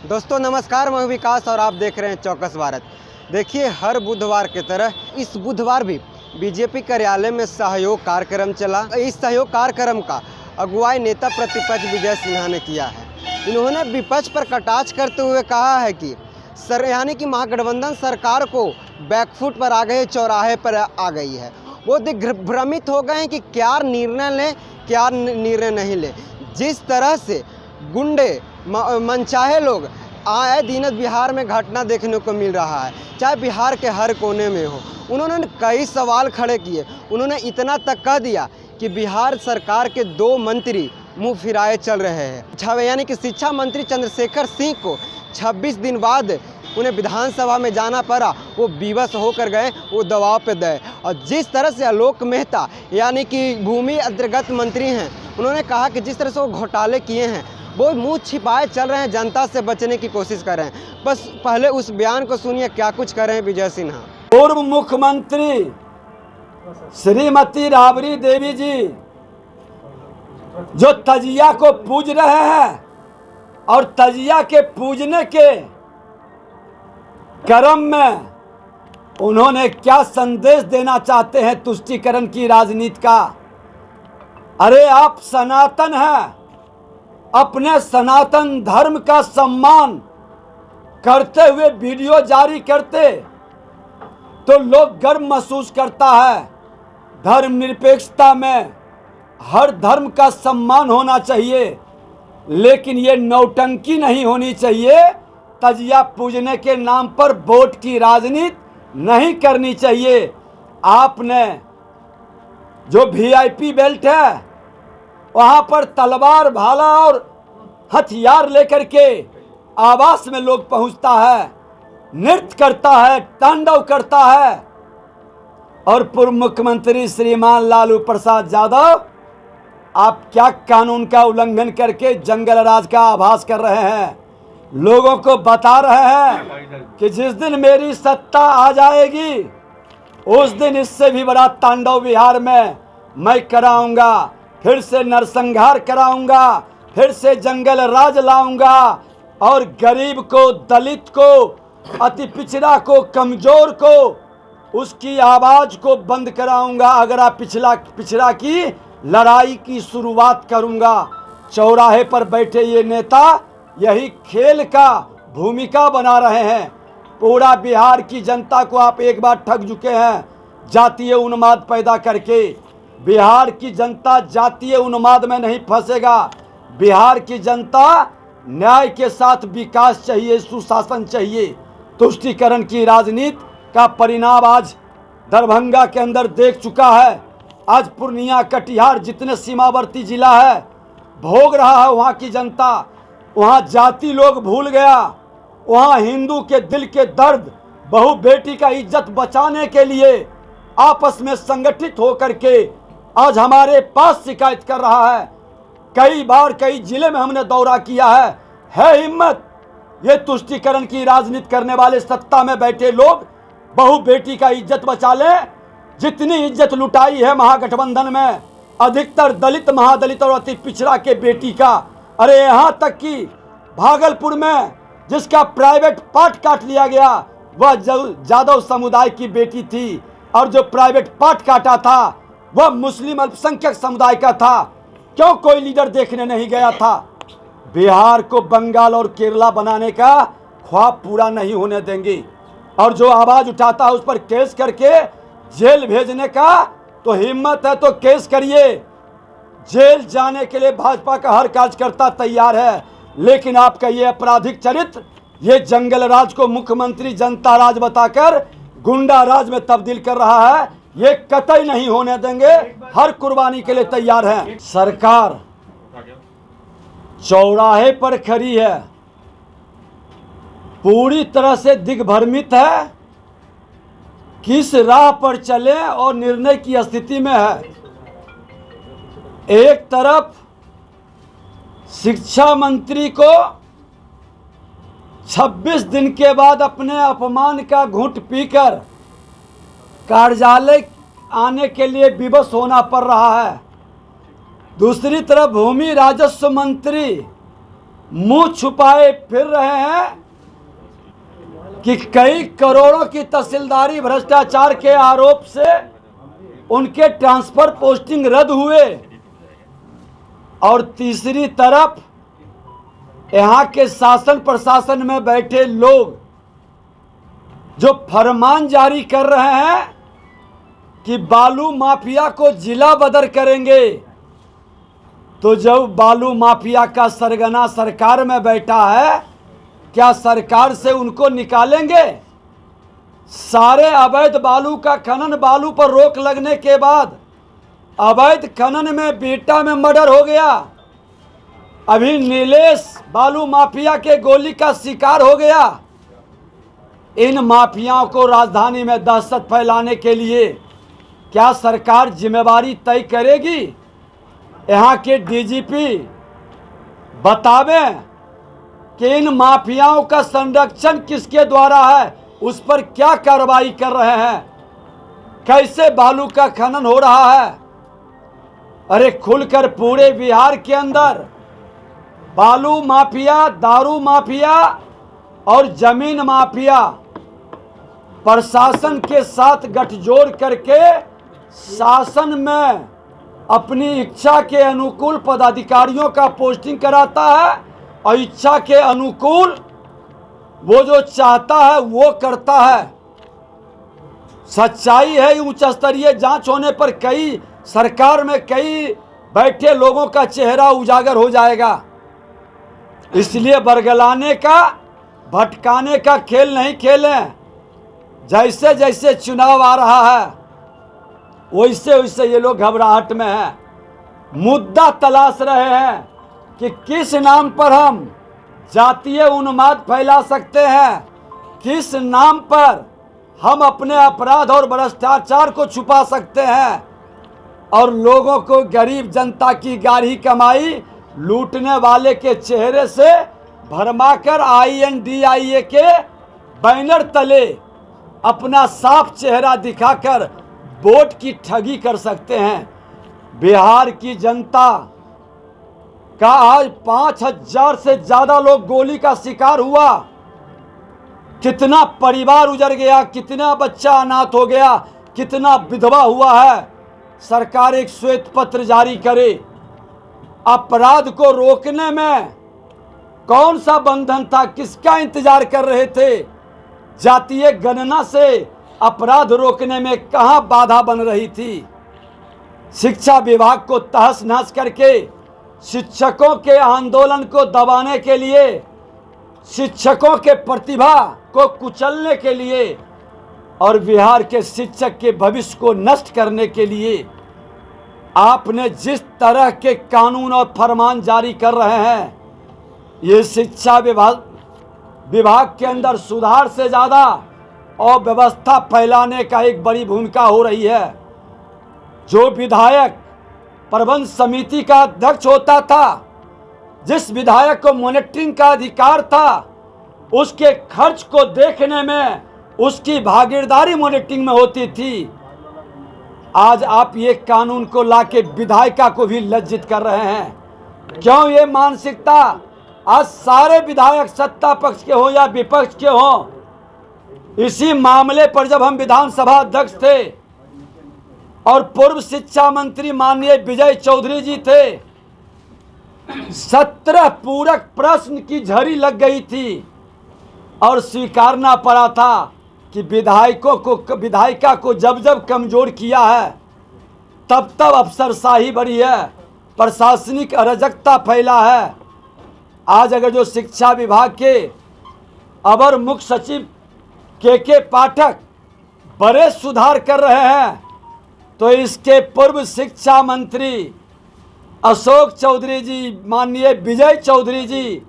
दोस्तों नमस्कार, मैं विकास और आप देख रहे हैं चौकस भारत। देखिए, हर बुधवार की तरह इस बुधवार भी बीजेपी कार्यालय में सहयोग कार्यक्रम चला। इस सहयोग कार्यक्रम का अगुवाई नेता प्रतिपक्ष विजय सिन्हा ने किया है। इन्होंने विपक्ष पर कटाक्ष करते हुए कहा है कि यानी कि महागठबंधन सरकार को बैकफुट पर आ गई, चौराहे पर आ गई है। वो दिग्भ्रमित हो गए हैं कि क्या निर्णय लें, क्या निर्णय नहीं लें। जिस तरह से गुंडे मनचाहे लोग आए दिन बिहार में घटना देखने को मिल रहा है, चाहे बिहार के हर कोने में हो। उन्होंने कई सवाल खड़े किए। उन्होंने इतना तक कह दिया कि बिहार सरकार के 2 मंत्री मुंह फिराए चल रहे हैं। यानी कि शिक्षा मंत्री चंद्रशेखर सिंह को 26 दिन बाद उन्हें विधानसभा में जाना पड़ा। वो विवश होकर गए, वो दबाव पे गए। और जिस तरह से आलोक मेहता यानी कि भूमि अंतर्गत मंत्री हैं, उन्होंने कहा कि जिस तरह से वो घोटाले किए हैं, वो मुंह छिपाए चल रहे हैं, जनता से बचने की कोशिश कर रहे हैं। बस पहले उस बयान को सुनिए, क्या कुछ कर रहे हैं विजय सिन्हा। पूर्व मुख्यमंत्री श्रीमती राबड़ी देवी जी जो तजिया को पूज रहे हैं और तजिया के पूजने के क्रम में उन्होंने क्या संदेश देना चाहते हैं तुष्टीकरण की राजनीति का। अरे आप सनातन हैं, अपने सनातन धर्म का सम्मान करते हुए वीडियो जारी करते तो लोग गर्व महसूस करता है। धर्मनिरपेक्षता में हर धर्म का सम्मान होना चाहिए, लेकिन ये नौटंकी नहीं होनी चाहिए। तजिया पूजने के नाम पर वोट की राजनीति नहीं करनी चाहिए। आपने जो वीआईपी बेल्ट है वहां पर तलवार भाला और हथियार लेकर के आवास में लोग पहुंचता है, नृत्य करता है, तांडव करता है। और पूर्व मुख्यमंत्री श्रीमान लालू प्रसाद यादव, आप क्या कानून का उल्लंघन करके जंगल राज का आभास कर रहे हैं। लोगों को बता रहे हैं कि जिस दिन मेरी सत्ता आ जाएगी उस दिन इससे भी बड़ा तांडव बिहार में मैं कराऊंगा। फिर से नरसंहार कराऊंगा, फिर से जंगल राज लाऊंगा और गरीब को, दलित को, अति पिछड़ा को, कमजोर को, उसकी आवाज को बंद कराऊंगा। अगर आप पिछड़ा की लड़ाई की शुरुआत करूंगा। चौराहे पर बैठे ये नेता यही खेल का भूमिका बना रहे हैं। पूरा बिहार की जनता को आप एक बार ठग चुके हैं जातीय उन्माद पैदा करके। बिहार की जनता जातीय उन्माद में नहीं फंसेगा। बिहार की जनता न्याय के साथ विकास चाहिए, सुशासन चाहिए। तुष्टीकरण की राजनीति का परिणाम आज दरभंगा के अंदर देख चुका है। आज पूर्णिया, कटिहार जितने सीमावर्ती जिला है भोग रहा है वहाँ की जनता। वहाँ जाति लोग भूल गया। वहाँ हिंदू के दिल के दर्द, बहू बेटी का इज्जत बचाने के लिए आपस में संगठित होकर के आज हमारे पास शिकायत कर रहा है। कई बार कई जिले में हमने दौरा किया है हिम्मत। ये तुष्टीकरण की राजनीति करने वाले सत्ता में बैठे लोग बहू बेटी का इज्जत बचा ले। जितनी इज्जत लुटाई है महागठबंधन में, अधिकतर दलित, महादलित और अति पिछड़ा के बेटी का। अरे यहाँ तक कि भागलपुर में जिसका प्राइवेट पार्ट काट लिया गया वह जादव समुदाय की बेटी थी, और जो प्राइवेट पार्ट काटा था वह मुस्लिम अल्पसंख्यक समुदाय का था। क्यों कोई लीडर देखने नहीं गया था? बिहार को बंगाल और केरला बनाने का ख्वाब पूरा नहीं होने देंगे। और जो आवाज उठाता है उस पर केस करके जेल भेजने का तो हिम्मत है तो केस करिए। जेल जाने के लिए भाजपा का हर कार्यकर्ता तैयार है, लेकिन आपका ये आपराधिक चरित्र, ये जंगल राज को मुख्यमंत्री जनता राज बताकर गुंडा राज में तब्दील कर रहा है। ये कतई नहीं होने देंगे, हर कुर्बानी के लिए तैयार हैं। सरकार चौराहे पर खड़ी है, पूरी तरह से दिग्भ्रमित है, किस राह पर चले और निर्णय की स्थिति में है। एक तरफ शिक्षा मंत्री को 26 दिन के बाद अपने अपमान का घूंट पीकर कार्यालय आने के लिए विवश होना पड़ रहा है। दूसरी तरफ भूमि राजस्व मंत्री मुंह छुपाए फिर रहे हैं कि कई करोड़ों की तहसीलदारी भ्रष्टाचार के आरोप से उनके ट्रांसफर पोस्टिंग रद्द हुए, और तीसरी तरफ यहाँ के शासन प्रशासन में बैठे लोग जो फरमान जारी कर रहे हैं कि बालू माफिया को जिला बदर करेंगे। तो जब बालू माफिया का सरगना सरकार में बैठा है, क्या सरकार से उनको निकालेंगे? सारे अवैध बालू का खनन, बालू पर रोक लगने के बाद अवैध खनन में बेटा में मर्डर हो गया। अभी नीलेश बालू माफिया के गोली का शिकार हो गया। इन माफियाओं को राजधानी में दहशत फैलाने के लिए क्या सरकार जिम्मेवारी तय करेगी? यहाँ के डीजीपी बतावें कि इन माफियाओं का संरक्षण किसके द्वारा है, उस पर क्या कार्रवाई कर रहे हैं, कैसे बालू का खनन हो रहा है। अरे खुलकर पूरे बिहार के अंदर बालू माफिया, दारू माफिया और जमीन माफिया प्रशासन के साथ गठजोड़ करके शासन में अपनी इच्छा के अनुकूल पदाधिकारियों का पोस्टिंग कराता है, और इच्छा के अनुकूल वो जो चाहता है वो करता है। सच्चाई है, उच्च स्तरीय जांच होने पर कई सरकार में कई बैठे लोगों का चेहरा उजागर हो जाएगा। इसलिए बरगलाने का, भटकाने का खेल नहीं खेलें। जैसे जैसे चुनाव आ रहा है वैसे वैसे ये लोग घबराहट में हैं। मुद्दा तलाश रहे हैं कि किस नाम पर हम जातीय उन्माद फैला सकते हैं, किस नाम पर हम अपने अपराध और भ्रष्टाचार को छुपा सकते हैं, और लोगों को, गरीब जनता की गाढ़ी कमाई लूटने वाले के चेहरे से भरमाकर INDIA के बैनर तले अपना साफ चेहरा दिखाकर वोट की ठगी कर सकते हैं। बिहार की जनता का आज 5,000 से ज्यादा लोग गोली का शिकार हुआ। कितना परिवार उजड़ गया, कितना बच्चा अनाथ हो गया, कितना विधवा हुआ है। सरकार एक श्वेत पत्र जारी करे। अपराध को रोकने में कौन सा बंधन था, किसका इंतजार कर रहे थे? जातीय गणना से अपराध रोकने में कहां बाधा बन रही थी? शिक्षा विभाग को तहस नहस करके शिक्षकों के आंदोलन को दबाने के लिए, शिक्षकों के प्रतिभा को कुचलने के लिए और बिहार के शिक्षक के भविष्य को नष्ट करने के लिए आपने जिस तरह के कानून और फरमान जारी कर रहे हैं, ये शिक्षा विभाग के अंदर सुधार से ज़्यादा अव्यवस्था फैलाने का एक बड़ी भूमिका हो रही है। जो विधायक प्रबंध समिति का अध्यक्ष होता था, जिस विधायक को मॉनिटरिंग का अधिकार था, उसके खर्च को देखने में उसकी भागीदारी मॉनिटरिंग में होती थी। आज आप ये कानून को लाके विधायिका को भी लज्जित कर रहे हैं। क्यों ये मानसिकता? आज सारे विधायक सत्ता पक्ष के हो या विपक्ष के हो, इसी मामले पर जब हम विधानसभा अध्यक्ष थे और पूर्व शिक्षा मंत्री माननीय विजय चौधरी जी थे, 17 पूरक प्रश्न की झड़ी लग गई थी और स्वीकारना पड़ा था कि विधायिका को जब जब कमजोर किया है तब तब अफसरशाही बढ़ी है, प्रशासनिक अराजकता फैला है। आज अगर जो शिक्षा विभाग के अवर मुख्य सचिव के पाठक बड़े सुधार कर रहे हैं, तो इसके पूर्व शिक्षा मंत्री अशोक चौधरी जी, माननीय विजय चौधरी जी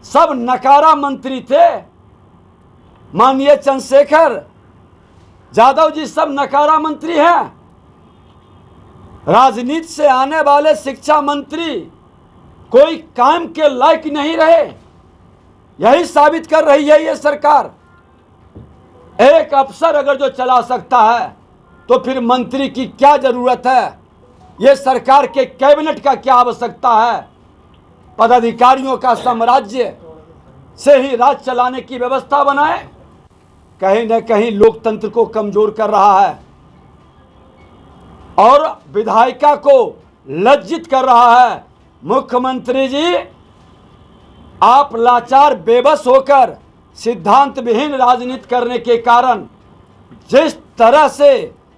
सब नकारा मंत्री थे। माननीय चंद्रशेखर यादव जी सब नकारा मंत्री हैं। राजनीति से आने वाले शिक्षा मंत्री कोई काम के लायक नहीं रहे। यही साबित कर रही है ये सरकार। एक अफसर अगर जो चला सकता है तो फिर मंत्री की क्या जरूरत है? ये सरकार के कैबिनेट का क्या आवश्यकता है? पदाधिकारियों का साम्राज्य से ही राज चलाने की व्यवस्था बनाए, कहीं न कहीं लोकतंत्र को कमजोर कर रहा है और विधायिका को लज्जित कर रहा है। मुख्यमंत्री जी, आप लाचार बेबस होकर सिद्धांत विहीन राजनीति करने के कारण जिस तरह से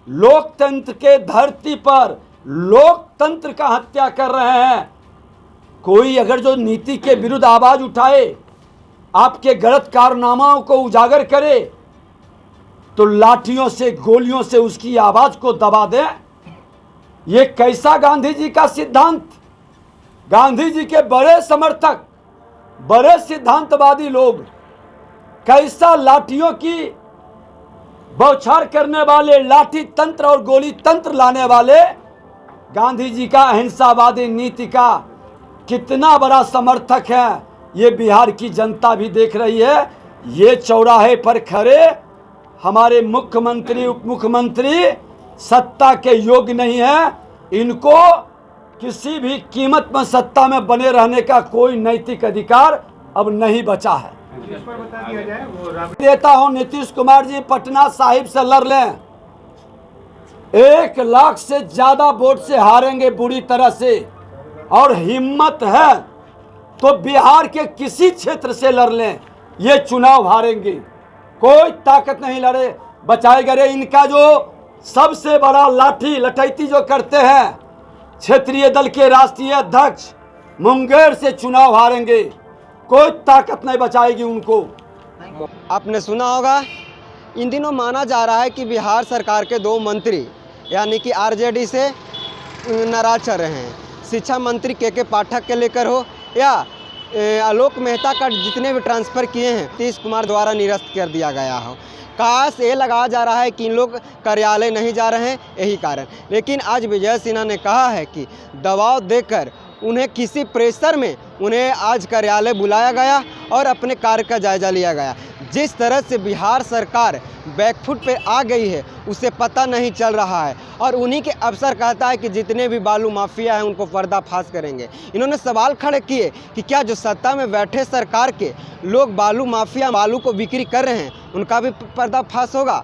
लोकतंत्र के धरती पर लोकतंत्र का हत्या कर रहे हैं, कोई अगर जो नीति के विरुद्ध आवाज उठाए, आपके गलत कारनामाओं को उजागर करे, तो लाठियों से गोलियों से उसकी आवाज को दबा दे। ये कैसा गांधी जी का सिद्धांत? गांधी जी के बड़े समर्थक, बड़े सिद्धांतवादी लोग कैसा लाठियों की बौछार करने वाले, लाठी तंत्र और गोली तंत्र लाने वाले गांधी जी का अहिंसावादी नीति का कितना बड़ा समर्थक है, ये बिहार की जनता भी देख रही है। ये चौराहे पर खड़े हमारे मुख्यमंत्री, उप मुख्यमंत्री सत्ता के योग्य नहीं है। इनको किसी भी कीमत में सत्ता में बने रहने का कोई नैतिक अधिकार अब नहीं बचा है। देता हूं, नीतीश कुमार जी पटना साहिब से लड़ लें, 1 लाख से ज्यादा वोट से हारेंगे बुरी तरह से, और हिम्मत है तो बिहार के किसी क्षेत्र से लड़ लें, ये चुनाव हारेंगे। कोई ताकत नहीं लड़े बचाएगा। रे इनका जो सबसे बड़ा लाठी लठैती जो करते हैं, क्षेत्रीय दल के राष्ट्रीय अध्यक्ष मुंगेर से चुनाव हारेंगे, कोई ताकत नहीं बचाएगी उनको। आपने सुना होगा, इन दिनों माना जा रहा है कि बिहार सरकार के 2 मंत्री यानी कि आरजेडी से नाराज चल रहे हैं। शिक्षा मंत्री के पाठक के लेकर हो या आलोक मेहता का जितने भी ट्रांसफ़र किए हैं नीतीश कुमार द्वारा निरस्त कर दिया गया हो। काश ये लगाया जा रहा है कि इन लोग कार्यालय नहीं जा रहे हैं, यही कारण। लेकिन आज विजय सिन्हा ने कहा है कि दबाव देकर उन्हें किसी प्रेशर में उन्हें आज कार्यालय बुलाया गया और अपने कार्य का जायजा लिया गया। जिस तरह से बिहार सरकार बैकफुट पे आ गई है उसे पता नहीं चल रहा है, और उन्हीं के अफसर कहता है कि जितने भी बालू माफिया हैं उनको पर्दाफाश करेंगे। इन्होंने सवाल खड़े किए कि क्या जो सत्ता में बैठे सरकार के लोग बालू माफिया, बालू को बिक्री कर रहे हैं, उनका भी पर्दाफाश होगा।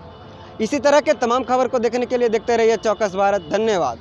इसी तरह के तमाम खबर को देखने के लिए देखते रहिए चौकस भारत। धन्यवाद।